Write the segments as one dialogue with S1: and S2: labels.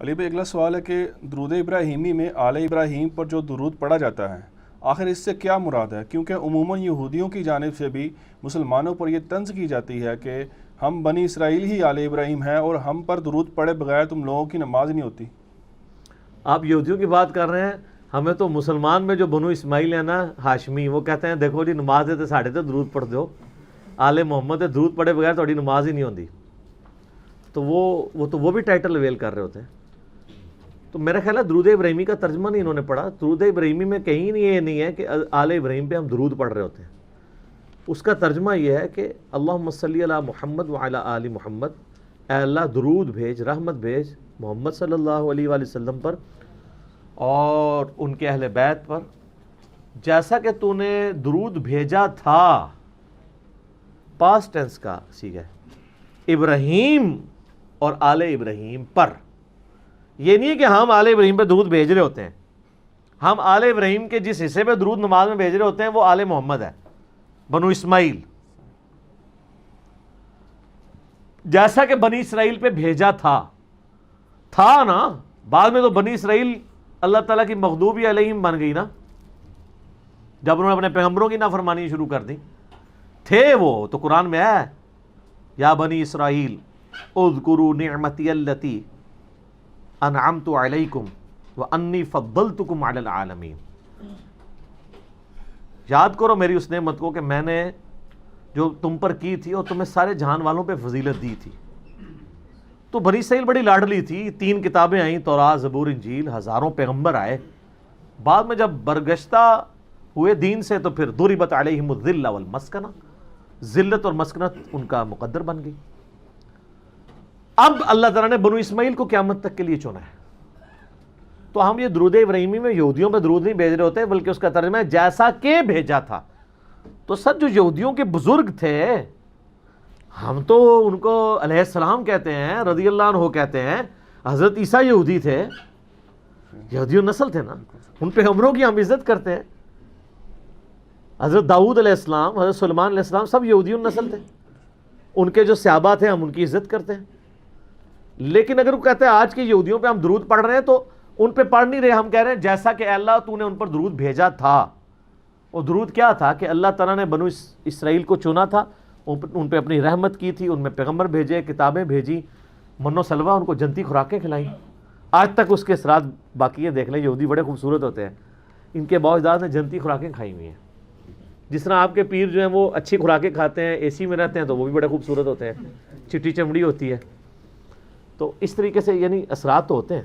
S1: علی بھائی اگلا سوال ہے کہ درود ابراہیمی میں آل ابراہیم پر جو درود پڑھا جاتا ہے آخر اس سے کیا مراد ہے؟ کیونکہ عموماً یہودیوں کی جانب سے بھی مسلمانوں پر یہ طنز کی جاتی ہے کہ ہم بنی اسرائیل ہی آل ابراہیم ہیں اور ہم پر درود پڑھے بغیر تم لوگوں کی نماز نہیں ہوتی۔
S2: آپ یہودیوں کی بات کر رہے ہیں، ہمیں تو مسلمان میں جو بنو اسماعیل ہیں نا ہاشمی، وہ کہتے ہیں دیکھو جی نماز ہے تو ساڑھے تو درود پڑھ دو، آل محمد درود پڑھے بغیر تھوڑی نماز ہی نہیں ہوتی۔ تو وہ بھی ٹائٹل اویل کر رہے ہوتے ہیں۔ تو میرا خیال ہے درود ابراہیمی کا ترجمہ نہیں انہوں نے پڑھا۔ درود ابراہیمی میں کہیں نہیں یہ نہیں ہے کہ آل ابراہیم پہ ہم درود پڑھ رہے ہوتے ہیں۔ اس کا ترجمہ یہ ہے کہ اللہم صلی علی محمد وعلی آل محمد، اے اللہ درود بھیج، رحمت بھیج محمد صلی اللہ علیہ وآلہ وسلم پر اور ان کے اہل بیت پر، جیسا کہ تو نے درود بھیجا تھا، پاسٹ ٹینس کا صیغہ ہے، ابراہیم اور آل ابراہیم پر۔ یہ نہیں ہے کہ ہم آل ابراہیم پہ درود بھیج رہے ہوتے ہیں، ہم آل ابراہیم کے جس حصے پہ درود نماز میں بھیج رہے ہوتے ہیں وہ آل محمد ہے، بنو اسماعیل، جیسا کہ بنی اسرائیل پہ بھیجا تھا نا۔ بعد میں تو بنی اسرائیل اللہ تعالیٰ کی مغضوبی علیہم بن گئی نا، جب انہوں نے اپنے پیغمبروں کی نافرمانی شروع کر دی۔ تھے وہ تو قرآن میں ہے، یا بنی اسرائیل اذکروا نعمتی التی انعمت علیکم وانی فضلتکم علی العالمین۔ یاد کرو میری اس نعمت کو کہ میں نے جو تم پر کی تھی اور تمہیں سارے جہان والوں پہ فضیلت دی تھی۔ تو بنی اسرائیل بڑی لاڈلی تھی، 3 کتابیں آئیں، تورات، زبور، انجیل، ہزاروں پیغمبر آئے۔ بعد میں جب برگشتہ ہوئے دین سے تو پھر ضربت علیہم الذلہ والمسکنہ، ذلت اور مسکنت ان کا مقدر بن گئی۔ اب اللہ تعالیٰ نے بنو اسماعیل کو قیامت تک کے لیے چنا ہے۔ تو ہم یہ درود ابراہیمی میں یہودیوں پہ درود نہیں بھیج رہے ہوتے، بلکہ اس کا ترجمہ ہے جیسا کہ بھیجا تھا۔ تو سر جو یہودیوں کے بزرگ تھے، ہم تو ان کو علیہ السلام کہتے ہیں، رضی اللہ عنہ کہتے ہیں۔ حضرت عیسیٰ یہودی تھے، یہودی نسل تھے نا، ان پیغمبروں کی ہم عزت کرتے ہیں۔ حضرت داؤد علیہ السلام، حضرت سلیمان علیہ السلام سب یہودی نسل تھے، ان کے جو صحابہ تھے ہم ان کی عزت کرتے ہیں۔ لیکن اگر وہ کہتے ہیں آج کے یہودیوں پہ ہم درود پڑھ رہے ہیں تو ان پہ پڑھ نہیں رہے، ہم کہہ رہے ہیں جیسا کہ اے اللہ تو نے ان پر درود بھیجا تھا۔ اور درود کیا تھا کہ اللہ تعالیٰ نے بنو اسرائیل کو چنا تھا، ان پہ اپنی رحمت کی تھی، ان میں پیغمبر بھیجے، کتابیں بھیجی، من و سلوہ، ان کو جنتی خوراکیں کھلائیں۔ آج تک اس کے اثرات باقی ہے، دیکھ لیں یہودی بڑے خوبصورت ہوتے ہیں، ان کے باؤ اجداد نے جنتی خوراکیں کھائی ہوئی ہیں۔ جس طرح آپ کے پیر جو ہیں وہ اچھی خوراکیں کھاتے ہیں، اے سی میں رہتے ہیں تو وہ بھی بڑے خوبصورت ہوتے ہیں، چٹی چمڑی ہوتی ہے۔ تو اس طریقے سے یعنی اثرات تو ہوتے ہیں۔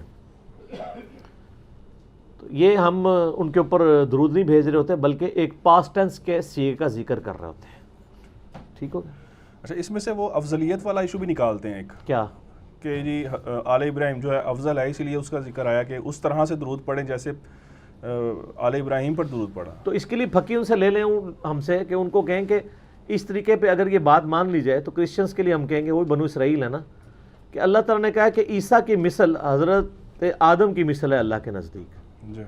S2: تو یہ ہم ان کے اوپر درود نہیں بھیج رہے ہوتے، بلکہ ایک پاسٹ ٹینس کے صیغے کا ذکر کر رہے ہوتے ہیں۔ ٹھیک ہوگا؟
S1: اچھا، اس میں سے وہ افضلیت والا ایشو بھی نکالتے ہیں ایک،
S2: کیا
S1: کہ جی آل ابراہیم جو ہے افضل ہے، اسی لیے اس کا ذکر آیا کہ اس طرح سے درود پڑھیں جیسے آل ابراہیم پر درود پڑھا۔
S2: تو اس کے لیے پھکی ان سے لے لیں ہم سے کہ ان کو کہیں کہ اس طریقے پہ اگر یہ بات مان لی جائے تو کرسچنس کے لیے ہم کہیں گے وہی بنو اسرائیل ہے نا، کہ اللہ تعالیٰ نے کہا کہ عیسیٰ کی مثل حضرت آدم کی مثل ہے اللہ کے نزدیک۔
S1: جی،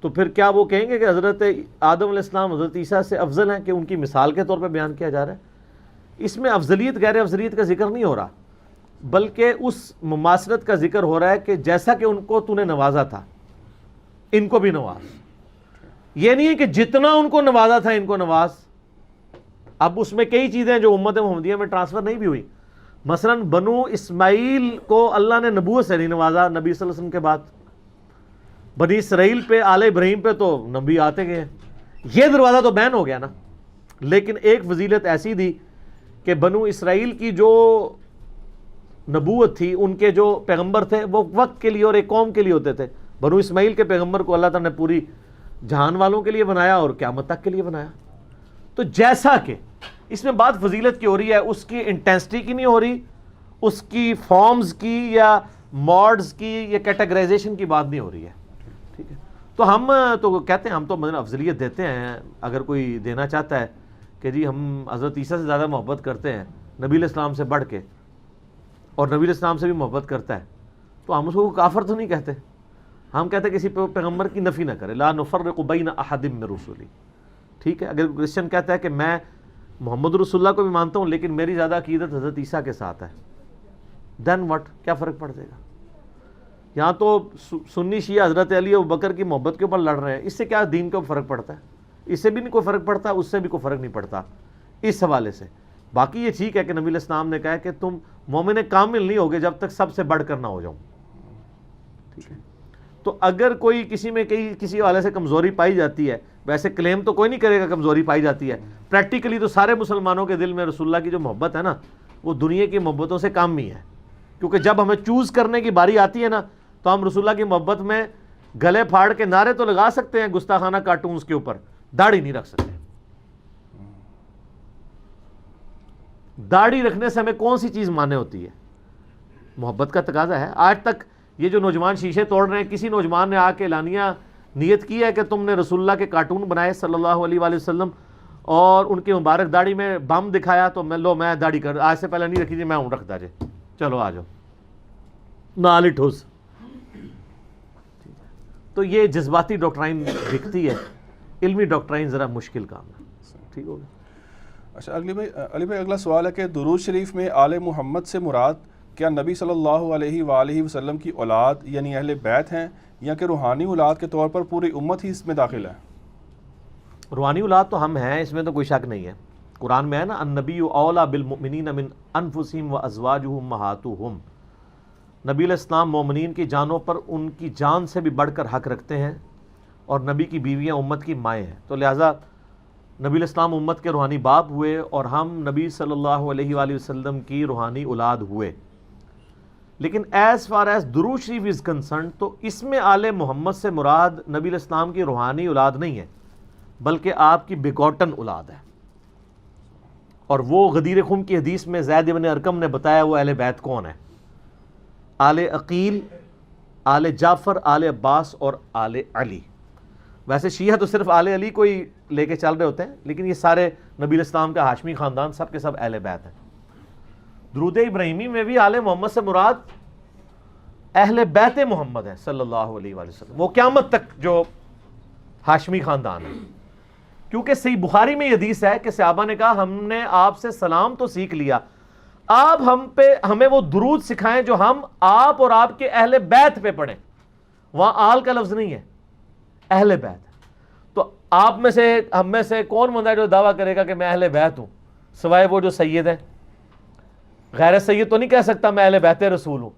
S2: تو پھر کیا وہ کہیں گے کہ حضرت آدم علیہ السلام حضرت عیسیٰ سے افضل ہیں، کہ ان کی مثال کے طور پہ بیان کیا جا رہا ہے؟ اس میں افضلیت غیر افضلیت کا ذکر نہیں ہو رہا، بلکہ اس مماثلت کا ذکر ہو رہا ہے کہ جیسا کہ ان کو تو نے نوازا تھا ان کو بھی نواز۔ یہ نہیں ہے کہ جتنا ان کو نوازا تھا ان کو نواز۔ اب اس میں کئی چیزیں جو امت محمدیہ میں ٹرانسفر نہیں بھی ہوئی، مثلا بنو اسماعیل کو اللہ نے نبوت سے نہیں نوازا نبی صلی اللہ علیہ وسلم کے بعد، بنی اسرائیل پہ آل ابراہیم پہ تو نبی آتے گئے، یہ دروازہ تو بین ہو گیا نا۔ لیکن ایک فضیلت ایسی دی کہ بنو اسرائیل کی جو نبوت تھی، ان کے جو پیغمبر تھے وہ وقت کے لیے اور ایک قوم کے لیے ہوتے تھے۔ بنو اسماعیل کے پیغمبر کو اللہ تعالیٰ نے پوری جہان والوں کے لیے بنایا اور قیامت تک کے لیے بنایا۔ تو جیسا کہ اس میں بات فضیلت کی ہو رہی ہے، اس کی انٹینسٹی کی نہیں ہو رہی، اس کی فارمز کی یا موڈز کی یا کیٹیگرائزیشن کی بات نہیں ہو رہی ہے۔ ٹھیک ہے، تو ہم تو کہتے ہیں، ہم تو مطلب افضلیت دیتے ہیں۔ اگر کوئی دینا چاہتا ہے کہ جی ہم حضرت عیسیٰ سے زیادہ محبت کرتے ہیں نبی علیہ السلام سے بڑھ کے، اور نبی علیہ السلام سے بھی محبت کرتا ہے، تو ہم اس کو کافر تو نہیں کہتے، ہم کہتے ہیں کسی پیغمبر کی نفی نہ کرے، لا نفرق بین احد من رسلی۔ ٹھیک ہے، اگر کرسچن کہتا ہے کہ میں محمد رسول اللہ کو بھی مانتا ہوں لیکن میری زیادہ عقیدت حضرت عیسیٰ کے ساتھ ہے، دین وٹ، کیا فرق پڑ جائے گا؟ یہاں تو سنی شیعہ حضرت علی و بکر کی محبت کے اوپر لڑ رہے ہیں، اس سے کیا دین کے اوپر فرق پڑتا ہے؟ اس سے بھی نہیں کوئی فرق پڑتا، اس سے بھی کوئی فرق نہیں پڑتا اس حوالے سے۔ باقی یہ ٹھیک ہے کہ نبی علیہ السلام نے کہا کہ تم مومن کامل نہیں ہوگے جب تک سب سے بڑھ کر نہ ہو جاؤں، ٹھیک ہے؟ تو اگر کوئی کسی میں کسی حوالے سے کمزوری پائی جاتی ہے، ویسے کلیم تو کوئی نہیں کرے گا کمزوری پائی جاتی ہے، پریکٹیکلی تو سارے مسلمانوں کے دل میں رسول اللہ کی جو محبت ہے نا، وہ دنیا کی محبتوں سے کم ہی ہے، کیونکہ جب ہمیں چوز کرنے کی باری آتی ہے نا، تو ہم رسول اللہ کی محبت میں گلے پھاڑ کے نعرے تو لگا سکتے ہیں گستاخانہ کارٹونز کے اوپر، داڑھی نہیں رکھ سکتے۔ داڑھی رکھنے سے ہمیں کون سی چیز مانے ہوتی ہے؟ محبت کا تقاضا ہے۔ آج تک یہ جو نوجوان شیشے توڑ رہے ہیں، کسی نوجوان نے آ کے اعلانیہ نیت کی ہے کہ تم نے رسول اللہ کے کارٹون بنائے صلی اللہ علیہ وآلہ وسلم اور ان کی مبارک داڑھی میں بم دکھایا تو میں داڑھی کر آج سے پہلے نہیں رکھی تھی، میں ہوں رکھتا جے، چلو آ جاؤ نال ٹھوس۔ تو یہ جذباتی ڈاکٹرائن دکھتی ہے، علمی ڈاکٹرائن ذرا مشکل کام ہے، ٹھیک ہو گیا۔
S1: اچھا علی بھائی اگلا سوال ہے کہ درود شریف میں آل محمد سے مراد کیا نبی صلی اللہ علیہ وآلہ وسلم کی اولاد یعنی اہل بیت ہیں، یا کہ روحانی اولاد کے طور پر پوری امت ہی اس میں داخل ہے؟
S2: روحانی اولاد تو ہم ہیں، اس میں تو کوئی شک نہیں ہے۔ قرآن میں ہے نا، النبی اولیٰ بالمؤمنین من انفسہم وازواجہ امہاتہم، نبی علیہ السلام مومنین کی جانوں پر ان کی جان سے بھی بڑھ کر حق رکھتے ہیں، اور نبی کی بیویاں امت کی مائیں ہیں، تو لہٰذا نبی علیہ السلام امت کے روحانی باپ ہوئے اور ہم نبی صلی اللہ علیہ وآلہ وسلم کی روحانی اولاد ہوئے۔ لیکن ایز فار ایز درود شریف از کنسرن، تو اس میں آل محمد سے مراد نبی علیہ السلام کی روحانی اولاد نہیں ہے، بلکہ آپ کی بیگوٹن اولاد ہے۔ اور وہ غدیر خم کی حدیث میں زید بن ارقم نے بتایا وہ اہل بیت کون ہے: آل عقیل، آل جعفر، آل عباس اور آل علی۔ ویسے شیعہ تو صرف آل علی کو ہی لے کے چل رہے ہوتے ہیں، لیکن یہ سارے نبی علیہ السلام کا ہاشمی خاندان سب کے سب اہل بیت ہیں۔ درود ابراہیمی میں بھی آل محمد سے مراد اہل بیت محمد ہے صلی اللہ علیہ وآلہ وسلم، وہ قیامت تک جو ہاشمی خاندان ہے، کیونکہ صحیح بخاری میں یہ حدیث ہے کہ صحابہ نے کہا ہم نے آپ سے سلام تو سیکھ لیا، آپ ہمیں وہ درود سکھائیں جو ہم آپ اور آپ کے اہل بیت پہ پڑھیں۔ وہاں آل کا لفظ نہیں ہے، اہل بیت۔ تو آپ میں سے ہم میں سے کون بندہ ہے جو دعویٰ کرے گا کہ میں اہل بیت ہوں، سوائے وہ جو سید ہیں؟ غیر سید تو نہیں کہہ سکتا میں اہل بیت رسول ہوں۔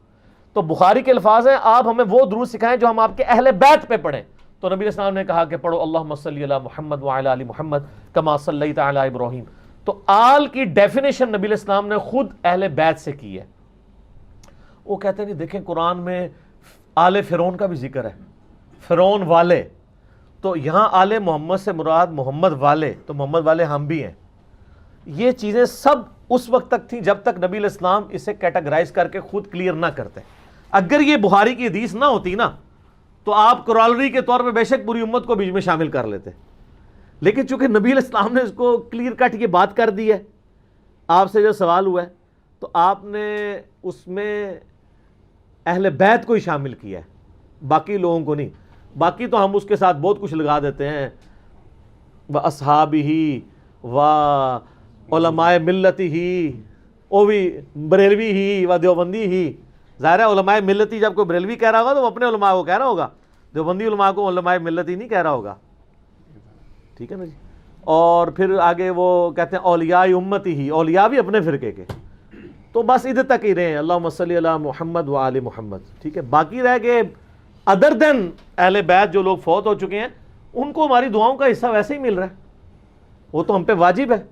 S2: تو بخاری کے الفاظ ہیں آپ ہمیں وہ درود سکھائیں جو ہم آپ کے اہل بیت پہ پڑھیں۔ تو نبی علیہ السلام نے کہا کہ پڑھو اللہم صلی علی محمد وعلی آل محمد کما صلیت علی ابراہیم۔ تو آل کی ڈیفینیشن نبی علیہ السلام نے خود اہل بیت سے کی ہے۔ وہ کہتے ہیں دیکھیں قرآن میں آل فرعون کا بھی ذکر ہے، فرعون والے، تو یہاں آل محمد سے مراد محمد والے، تو محمد والے ہم بھی ہیں۔ یہ چیزیں سب اس وقت تک تھیں جب تک نبی علیہ السلام اسے کیٹاگرائز کر کے خود کلیئر نہ کرتے۔ اگر یہ بخاری کی حدیث نہ ہوتی نا تو آپ کرالری کے طور پہ بے شک پوری امت کو بیچ میں شامل کر لیتے، لیکن چونکہ نبی علیہ السلام نے اس کو کلیئر کٹ یہ بات کر دی ہے، آپ سے جو سوال ہوا ہے تو آپ نے اس میں اہل بیت کو ہی شامل کیا ہے، باقی لوگوں کو نہیں۔ باقی تو ہم اس کے ساتھ بہت کچھ لگا دیتے ہیں، وَأَصْحَابِهِ وَعُلَمَاءِ مِلَّتِهِ، وہ بھی بریلوی ہی و دیوبندی ہی۔ ظاہر ہے علماء ملتی جب کوئی بریلوی کہہ رہا ہوگا تو وہ اپنے علماء کو کہہ رہا ہوگا، دیوبندی علماء کو علماء ملتی نہیں کہہ رہا ہوگا، ٹھیک ہے نا جی۔ اور پھر آگے وہ کہتے ہیں اولیاء امتی ہی، اولیاء بھی اپنے فرقے کے۔ تو بس ادھر تک ہی رہے ہیں، اللہم صلی علی محمد و آل محمد، ٹھیک ہے۔ باقی رہ گئے ادر دین اہل بیت جو لوگ فوت ہو چکے ہیں، ان کو ہماری دعاؤں کا حصہ ویسے ہی مل رہا ہے، وہ تو ہم پہ واجب ہے۔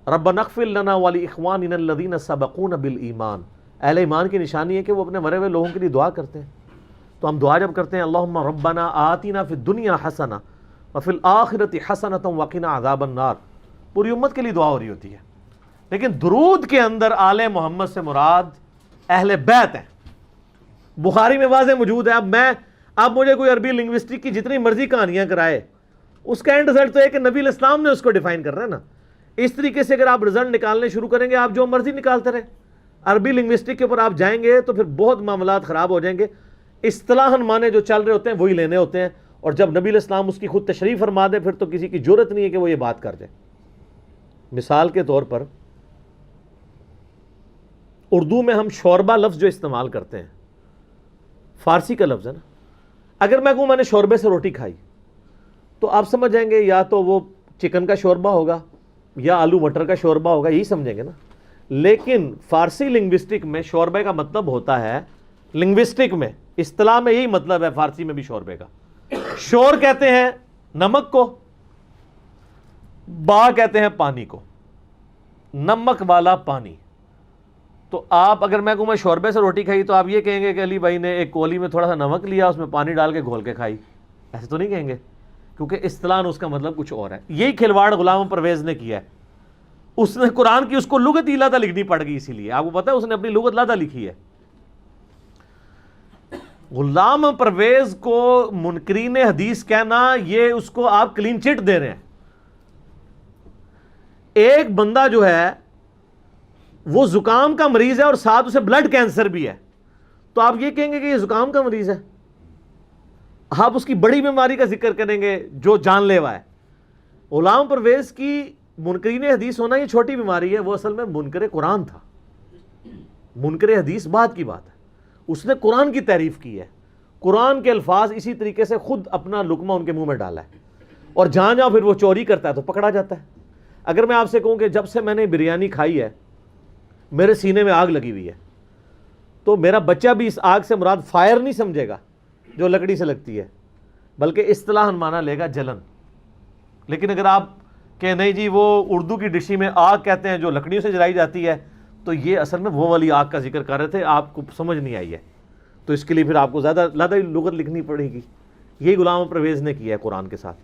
S2: ربنا اغفر لنا ولاخواننا الذین سبقونا بالایمان، اہل ایمان کی نشانی ہے کہ وہ اپنے مرے ہوئے لوگوں کے لیے دعا کرتے ہیں۔ تو ہم دعا جب کرتے ہیں اللہم ربنا آتنا فی الدنیا حسنہ وفی الآخرۃ حسنۃ وقنا عذاب النار، پوری امت کے لیے دعا ہو رہی ہوتی ہے۔ لیکن درود کے اندر آل محمد سے مراد اہل بیت ہیں، بخاری میں واضح موجود ہے۔ اب مجھے کوئی عربی لنگوسٹک کی جتنی مرضی کہانیاں کرائے، اس کا اینڈ رزلٹ تو ہے کہ نبی علیہ السلام نے اس کو ڈیفائن کرنا ہے نا۔ اس طریقے سے اگر آپ رزلٹ نکالنے شروع کریں گے، آپ جو مرضی نکالتے رہیں، عربی لنگوسٹک کے اوپر آپ جائیں گے تو پھر بہت معاملات خراب ہو جائیں گے۔ اصطلاحاً معنی جو چل رہے ہوتے ہیں وہی لینے ہوتے ہیں، اور جب نبی علیہ السلام اس کی خود تشریح فرما دیں پھر تو کسی کی جرت نہیں ہے کہ وہ یہ بات کر جائے۔ مثال کے طور پر اردو میں ہم شوربہ لفظ جو استعمال کرتے ہیں، فارسی کا لفظ ہے نا. اگر میں کہوں میں نے شوربے سے روٹی کھائی تو آپ سمجھ جائیں گے یا تو وہ چکن کا شوربہ ہوگا یا آلو مٹر کا شوربہ ہوگا, یہی سمجھیں گے نا. لیکن فارسی لنگوسٹک میں شوربے کا مطلب ہوتا ہے, لنگوسٹک میں اصطلاح میں یہی مطلب ہے فارسی میں بھی شوربے کا. شور کہتے ہیں نمک کو, با کہتے ہیں پانی کو, نمک والا پانی. تو آپ اگر میں کہوں میں شوربے سے روٹی کھائی تو آپ یہ کہیں گے کہ علی بھائی نے ایک کولی میں تھوڑا سا نمک لیا, اس میں پانی ڈال کے گھول کے کھائی, ایسے تو نہیں کہیں گے, کیونکہ اصطلاحاً اس کا مطلب کچھ اور ہے. یہی کھلواڑ غلام پرویز نے کیا ہے. اس نے قرآن کی اس کو لغت ہی لادا لکھنی پڑ گئی, اسی لیے آپ کو پتا ہے اس نے اپنی لغت لادا لکھی ہے. غلام پرویز کو منکرین حدیث کہنا, یہ اس کو آپ کلین چٹ دے رہے ہیں. ایک بندہ جو ہے وہ زکام کا مریض ہے اور ساتھ اسے بلڈ کینسر بھی ہے, تو آپ یہ کہیں گے کہ یہ زکام کا مریض ہے؟ آپ اس کی بڑی بیماری کا ذکر کریں گے جو جان لیوا ہے. غلام پرویز کی منکرین حدیث ہونا یہ چھوٹی بیماری ہے, وہ اصل میں منکر قرآن تھا. منکر حدیث بعد کی بات ہے, اس نے قرآن کی تعریف کی ہے, قرآن کے الفاظ اسی طریقے سے خود اپنا لقمہ ان کے منہ میں ڈالا ہے, اور جہاں جہاں پھر وہ چوری کرتا ہے تو پکڑا جاتا ہے. اگر میں آپ سے کہوں کہ جب سے میں نے بریانی کھائی ہے میرے سینے میں آگ لگی ہوئی ہے, تو میرا بچہ بھی اس آگ سے مراد فائر نہیں سمجھے گا جو لکڑی سے لگتی ہے, بلکہ اصطلاحاً مانا لے گا جلن. لیکن اگر آپ کہ نہیں جی وہ اردو کی ڈشی میں آگ کہتے ہیں جو لکڑیوں سے جلائی جاتی ہے, تو یہ اصل میں وہ والی آگ کا ذکر کر رہے تھے, آپ کو سمجھ نہیں آئی ہے, تو اس کے لیے پھر آپ کو زیادہ لغت لکھنی پڑے گی. یہی غلام پرویز نے کیا ہے قرآن کے ساتھ,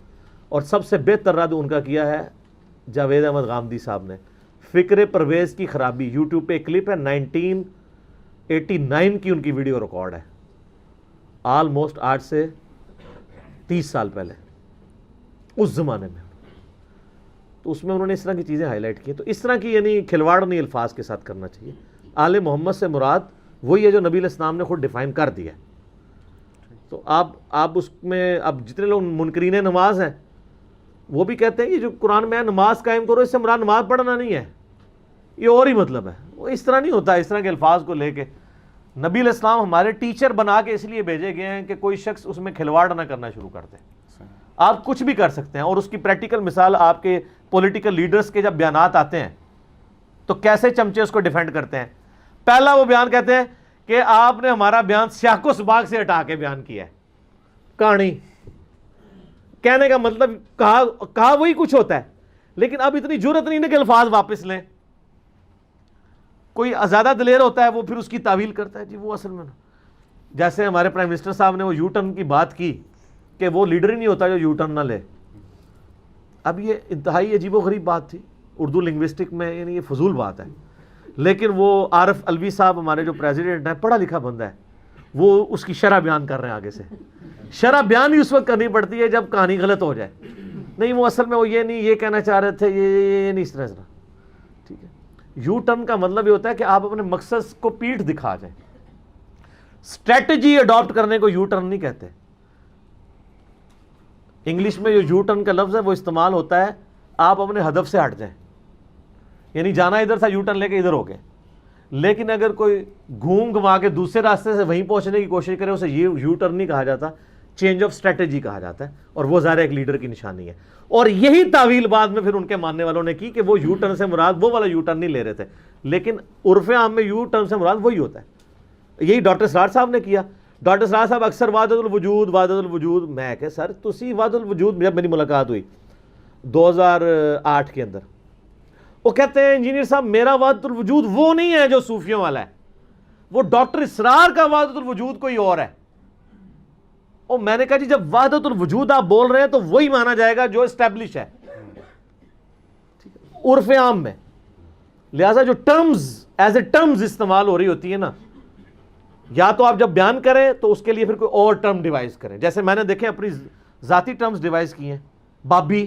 S2: اور سب سے بہتر رد ان کا کیا ہے جاوید احمد غامدی صاحب نے. فکر پرویز کی خرابی, یوٹیوب پہ ایک کلپ ہے 1989 کی ان کی ویڈیو ریکارڈ ہے, آلموسٹ آج سے 30 سال پہلے, اس زمانے میں. تو اس میں انہوں نے اس طرح کی چیزیں ہائی لائٹ کی. تو اس طرح کی یعنی کھلواڑ نہیں الفاظ کے ساتھ کرنا چاہیے. آل محمد سے مراد وہی ہے جو نبی علیہ السلام نے خود ڈیفائن کر دیا. تو آپ اس میں اب جتنے لوگ منکرین نماز ہیں وہ بھی کہتے ہیں کہ جو قرآن میں ہے نماز قائم کرو, اس سے مراد نماز پڑھنا نہیں ہے, یہ اور ہی مطلب ہے. وہ اس طرح نہیں ہوتا. اس طرح کے الفاظ کو لے کے نبی علیہ السلام ہمارے ٹیچر بنا کے اس لیے بھیجے گئے ہیں کہ کوئی شخص اس میں کھلواڑ نہ کرنا شروع کر دے. آپ کچھ بھی کر سکتے ہیں, اور اس کی پریکٹیکل مثال آپ کے پولیٹیکل لیڈرز کے جب بیانات آتے ہیں تو کیسے چمچے اس کو ڈیفینڈ کرتے ہیں. پہلا وہ بیان کہتے ہیں کہ آپ نے ہمارا بیان سیاق و سباق سے ہٹا کے بیان کیا ہے. کہانی کہنے کا مطلب کہا وہی کچھ ہوتا ہے, لیکن اب اتنی جرت نہیں ہے کہ الفاظ واپس لیں. کوئی زیادہ دلیر ہوتا ہے وہ پھر اس کی تعویل کرتا ہے, جی وہ اصل میں جیسے ہمارے پرائم منسٹر صاحب نے وہ یو ٹرن کی بات کی کہ وہ لیڈر ہی نہیں ہوتا جو یو ٹرن نہ لے. اب یہ انتہائی عجیب و غریب بات تھی اردو لنگوسٹک میں, یعنی یہ فضول بات ہے. لیکن وہ عارف الوی صاحب ہمارے جو پریزیڈنٹ ہیں, پڑھا لکھا بندہ ہے, وہ اس کی شرح بیان کر رہے ہیں. آگے سے شرح بیان ہی اس وقت کرنی پڑتی ہے جب کہانی غلط ہو جائے. نہیں وہ اصل میں وہ یہ نہیں یہ کہنا چاہ رہے تھے, یہ نہیں, اس طرح. ٹھیک ہے, یو ٹرن کا مطلب یہ ہوتا ہے کہ آپ اپنے مقصد کو پیٹھ دکھا جائیں. اسٹریٹجی اڈاپٹ کرنے کو یو ٹرن نہیں کہتے. انگلش میں جو یو ٹرن کا لفظ ہے وہ استعمال ہوتا ہے آپ اپنے ہدف سے ہٹ جائیں, یعنی جانا ادھر تھا, یو ٹرن لے کے ادھر ہو گئے. لیکن اگر کوئی گھوم گھما کے دوسرے راستے سے وہیں پہنچنے کی کوشش کرے, اسے یہ یو ٹرن نہیں کہا جاتا, چینج آف اسٹریٹجی کہا جاتا ہے, اور وہ ظاہر ایک لیڈر کی نشانی ہے. اور یہی تعویل بعد میں پھر ان کے ماننے والوں نے کی کہ وہ یو ٹرن سے مراد وہ والا یو ٹرن نہیں لے رہے تھے, لیکن عرف عام میں یو ٹرن سے مراد وہی ہوتا ہے. یہی ڈاکٹر سراج صاحب نے کیا. ڈاکٹر سراج صاحب اکثر وحدت الوجود, میں کہ سر تسی وحدت الوجود, جب میری ملاقات ہوئی 2008 کے اندر, وہ کہتے ہیں انجینئر صاحب میرا وحدت الوجود وہ نہیں ہے جو صوفیوں والا ہے, وہ ڈاکٹر اسرار کا وحدت الوجود کوئی اور ہے. اور میں نے کہا جی جب وحدت الوجود آپ بول رہے ہیں تو وہی مانا جائے گا جو اسٹیبلش ہے عرف عام میں. لہذا جو ٹرمز ایز اے ٹرمز استعمال ہو رہی ہوتی ہے نا, یا تو آپ جب بیان کریں تو اس کے لیے پھر کوئی اور ٹرم ڈیوائز کریں. جیسے میں نے دیکھیں اپنی ذاتی ٹرمز ڈیوائز کی ہیں. بابی,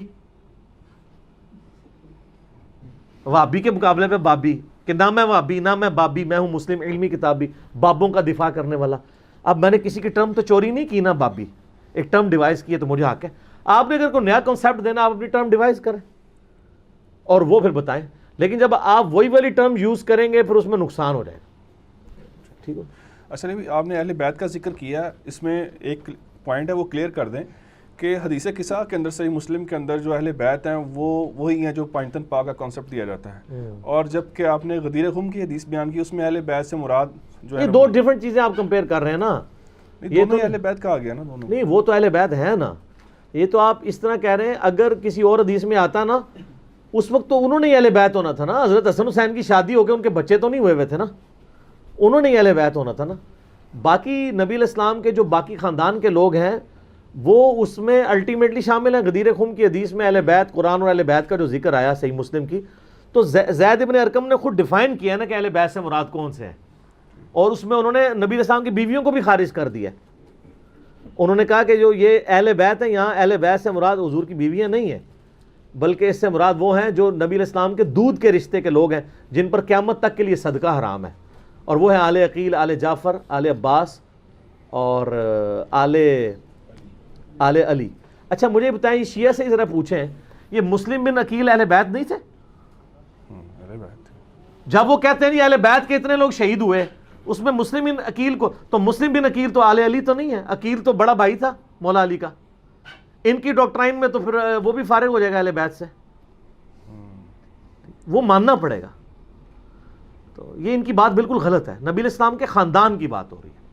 S2: وابی کے مقابلے پہ بابی, کہ نہ میں وابی نہ میں بابی, میں ہوں مسلم علمی کتابی, بابوں کا دفاع کرنے والا. اب میں نے کسی کی ٹرم تو چوری نہیں کی نا, بابی ایک ٹرم ڈیوائز کی ہے تو مجھے حق ہے. آپ نے اگر کوئی نیا کنسیپٹ دینا آپ اپنی ٹرم ڈیوائز کریں اور وہ پھر بتائیں, لیکن جب آپ وہی والی ٹرم یوز کریں گے پھر اس میں نقصان ہو جائے گا. ٹھیک ہے.
S1: اچھا نبی آپ نے اہل بیت کا ذکر کیا، اس میں ایک پوائنٹ ہے وہ کلیئر کر دیں کہ حدیث قصہ کے اندر صحیح مسلم کے اندر جو اہل بیت ہیں وہ وہی ہیں جو پانچتن پاک کا کانسیپٹ دیا جاتا ہے، اور جب کہ آپ نے غدیر خم کی حدیث بیان کی اس میں اہل بیت سے مراد جو ہے
S2: یہ دو ڈیفرنٹ چیزیں آپ کمپیئر کر رہے ہیں نا.
S1: یہ تو اہل بیت کہا گیا نا دونوں.
S2: نہیں وہ تو اہل بیت ہے نا. یہ تو آپ اس طرح کہہ رہے ہیں اگر کسی اور حدیث میں آتا نا اس وقت تو انہوں نے اہل بیت ہونا تھا نا. حضرت حسن حسین کی شادی ہو کے ان کے بچے تو نہیں ہوئے ہوئے تھے نا, انہوں نے اہل بیت ہونا تھا نا. باقی نبی علیہ السلام کے جو باقی خاندان کے لوگ ہیں وہ اس میں الٹیمیٹلی شامل ہیں. غدیر خم کی حدیث میں اہل بیت, قرآن اور اہل بیت کا جو ذکر آیا صحیح مسلم کی, تو زید ابن ارقم نے خود ڈیفائن کیا نا کہ اہل بیت سے مراد کون سے ہیں, اور اس میں انہوں نے نبی علیہ السلام کی بیویوں کو بھی خارج کر دیا. انہوں نے کہا کہ جو یہ اہل بیت ہیں یہاں اہل بیت سے مراد حضور کی بیویاں نہیں ہیں, بلکہ اس سے مراد وہ ہیں جو نبی علیہ السلام کے دودھ کے رشتے کے لوگ ہیں جن پر قیامت تک کے لیے صدقہ حرام ہے, اور وہ ہیں آل عقیل, آل جعفر, آل عباس اور آل علی. اچھا مجھے بتائیں, یہ شیعہ سے ذرا پوچھیں, یہ مسلم بن عقیل اہل بیت نہیں تھے؟
S1: اہل بیت
S2: جب وہ کہتے ہیں جی اہل بیت کے اتنے لوگ شہید ہوئے, اس میں مسلم بن عقیل کو, تو مسلم بن عقیل تو آل علی تو نہیں ہے, عقیل تو بڑا بھائی تھا مولا علی کا. ان کی ڈاکٹرائن میں تو پھر وہ بھی فارغ ہو جائے گا اہل بیت سے, وہ ماننا پڑے گا. تو یہ ان کی بات بالکل غلط ہے. نبی علیہ السلام کے خاندان کی بات ہو رہی ہے.